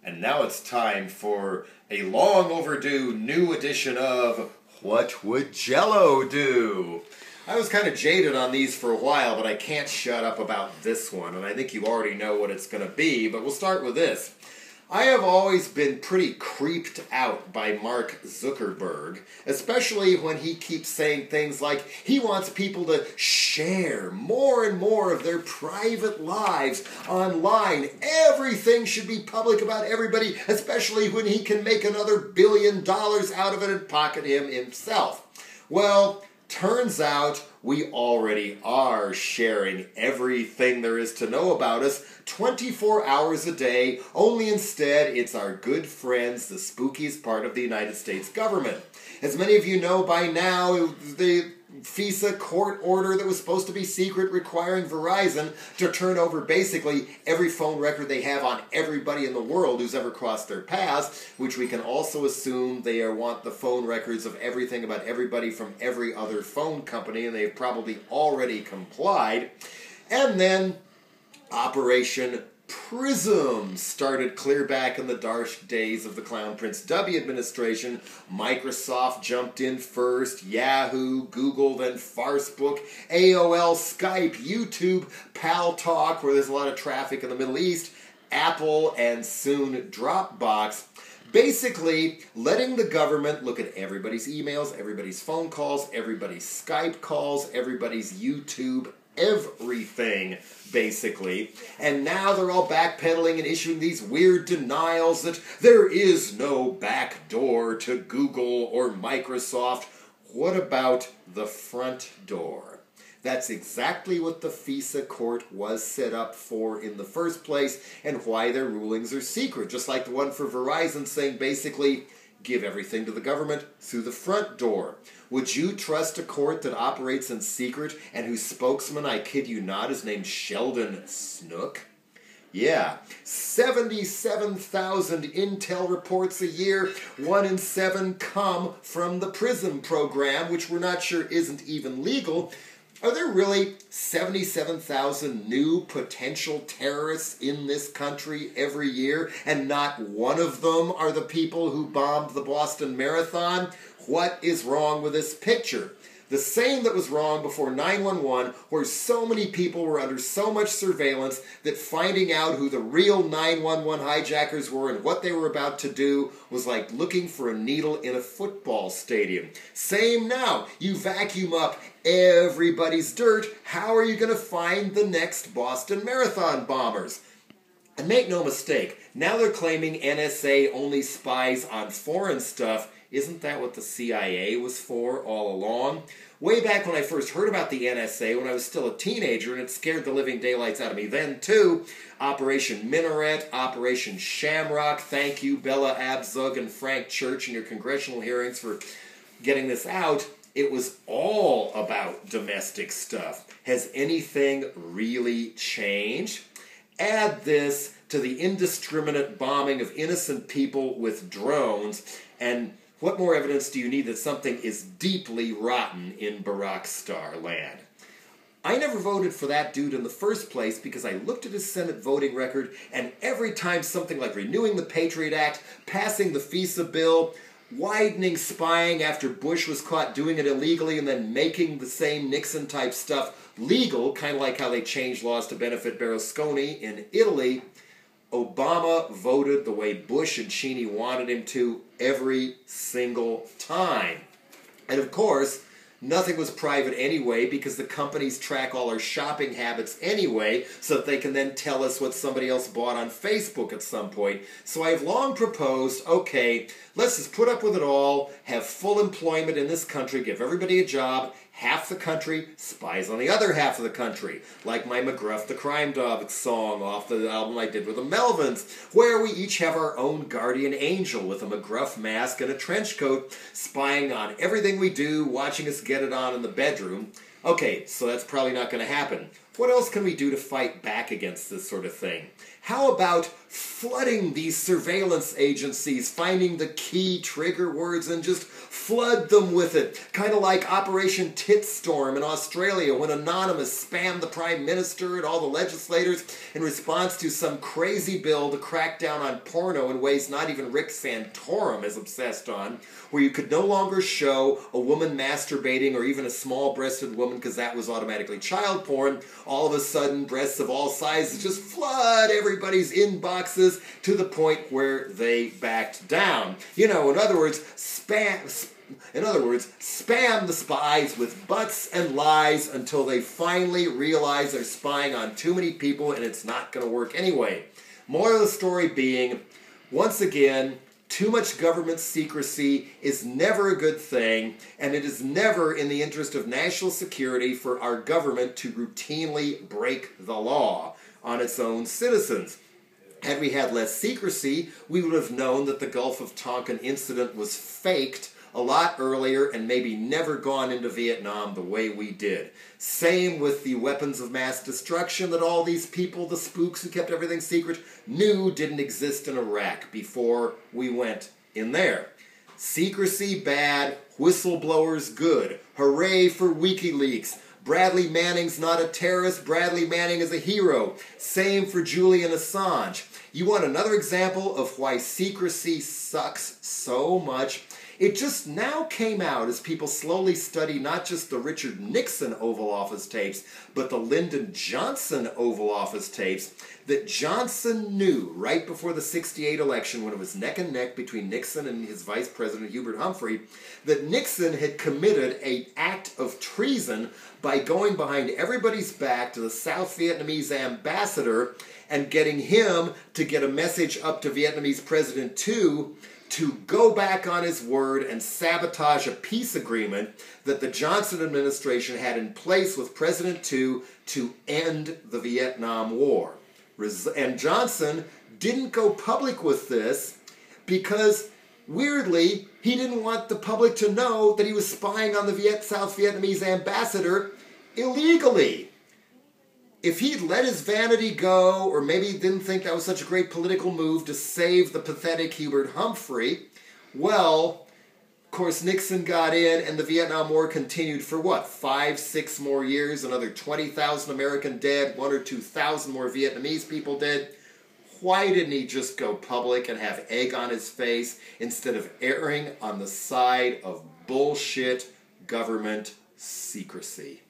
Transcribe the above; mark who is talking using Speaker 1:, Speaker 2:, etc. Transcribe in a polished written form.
Speaker 1: And now it's time for a long overdue new edition of What Would Jello Do? I was kind of jaded on these for a while, but I can't shut up about this one, and I think you already know what it's going to be, but we'll start with this. I have always been pretty creeped out by Mark Zuckerberg, especially when he keeps saying things like he wants people to share more and more of their private lives online. Everything should be public about everybody, especially when he can make another $1 billion out of it and pocket him himself. Well, turns out we already are sharing everything there is to know about us 24 hours a day, only instead it's our good friends, the spookiest part of the United States government. As many of you know by now, the FISA Court order that was supposed to be secret requiring Verizon to turn over basically every phone record they have on everybody in the world who's ever crossed their paths, which we can also assume they want the phone records of everything about everybody from every other phone company, and they've probably already complied. And then Operation Prism started clear back in the dark days of the Clown Prince W administration. Microsoft jumped in first, Yahoo, Google, then Farcebook, AOL, Skype, YouTube, PalTalk, where there's a lot of traffic in the Middle East, Apple, and soon Dropbox. Basically, letting the government look at everybody's emails, everybody's phone calls, everybody's Skype calls, everybody's YouTube, everything, basically. And now they're all backpedaling and issuing these weird denials that there is no back door to Google or Microsoft. What about the front door? That's exactly what the FISA Court was set up for in the first place, and why their rulings are secret. Just like the one for Verizon saying basically, give everything to the government through the front door. Would you trust a court that operates in secret and whose spokesman, I kid you not, is named Sheldon Snook? Yeah, 77,000 intel reports a year, 1 in 7 come from the Prism program, which we're not sure isn't even legal. Are there really 77,000 new potential terrorists in this country every year, and not one of them are the people who bombed the Boston Marathon? What is wrong with this picture? The same that was wrong before 9/11, where so many people were under so much surveillance that finding out who the real 9/11 hijackers were and what they were about to do was like looking for a needle in a football stadium. Same now. You vacuum up everybody's dirt. How are you going to find the next Boston Marathon bombers? And make no mistake, now they're claiming NSA only spies on foreign stuff. Isn't that what the CIA was for all along? Way back when I first heard about the NSA, when I was still a teenager, and it scared the living daylights out of me then too, Operation Minaret, Operation Shamrock, thank you Bella Abzug and Frank Church in your congressional hearings for getting this out. It was all about domestic stuff. Has anything really changed? Add this to the indiscriminate bombing of innocent people with drones, and what more evidence do you need that something is deeply rotten in Barack-star land? I never voted for that dude in the first place because I looked at his Senate voting record, and every time something like renewing the Patriot Act, passing the FISA bill, widening spying after Bush was caught doing it illegally and then making the same Nixon-type stuff legal, kind of like how they changed laws to benefit Berlusconi in Italy, Obama voted the way Bush and Cheney wanted him to every single time. And of course, nothing was private anyway because the companies track all our shopping habits anyway so that they can then tell us what somebody else bought on Facebook at some point. So I've long proposed, okay, let's just put up with it all, have full employment in this country, give everybody a job, half the country spies on the other half of the country, like my McGruff the Crime Dog song off the album I did with the Melvins, where we each have our own guardian angel with a McGruff mask and a trench coat, spying on everything we do, watching us get it on in the bedroom. Okay, so that's probably not going to happen. What else can we do to fight back against this sort of thing? How about flooding these surveillance agencies, finding the key trigger words and just flood them with it? Kind of like Operation Tits Storm in Australia when Anonymous spammed the Prime Minister and all the legislators in response to some crazy bill to crack down on porno in ways not even Rick Santorum is obsessed on, where you could no longer show a woman masturbating or even a small-breasted woman because that was automatically child porn. All of a sudden, breasts of all sizes just flood everybody's inboxes to the point where they backed down. You know, in other words, spam the spies with butts and lies until they finally realize they're spying on too many people and it's not going to work anyway. Moral of the story being, once again, too much government secrecy is never a good thing, and it is never in the interest of national security for our government to routinely break the law on its own citizens. Had we had less secrecy, we would have known that the Gulf of Tonkin incident was faked a lot earlier and maybe never gone into Vietnam the way we did. Same with the weapons of mass destruction that all these people, the spooks who kept everything secret, knew didn't exist in Iraq before we went in there. Secrecy bad, whistleblowers good. Hooray for WikiLeaks. Bradley Manning's not a terrorist, Bradley Manning is a hero. Same for Julian Assange. You want another example of why secrecy sucks so much? It just now came out as people slowly study not just the Richard Nixon Oval Office tapes, but the Lyndon Johnson Oval Office tapes, that Johnson knew right before the '68 election, when it was neck and neck between Nixon and his vice president Hubert Humphrey, that Nixon had committed an act of treason by going behind everybody's back to the South Vietnamese ambassador and getting him to get a message up to Vietnamese President Tu to go back on his word and sabotage a peace agreement that the Johnson administration had in place with President Tu to end the Vietnam War. And Johnson didn't go public with this because, weirdly, he didn't want the public to know that he was spying on the South Vietnamese ambassador illegally. If he'd let his vanity go, or maybe didn't think that was such a great political move to save the pathetic Hubert Humphrey, well, of course Nixon got in and the Vietnam War continued for what, 5-6 more years, another 20,000 American dead, 1,000 or 2,000 more Vietnamese people dead. Why didn't he just go public and have egg on his face instead of erring on the side of bullshit government secrecy?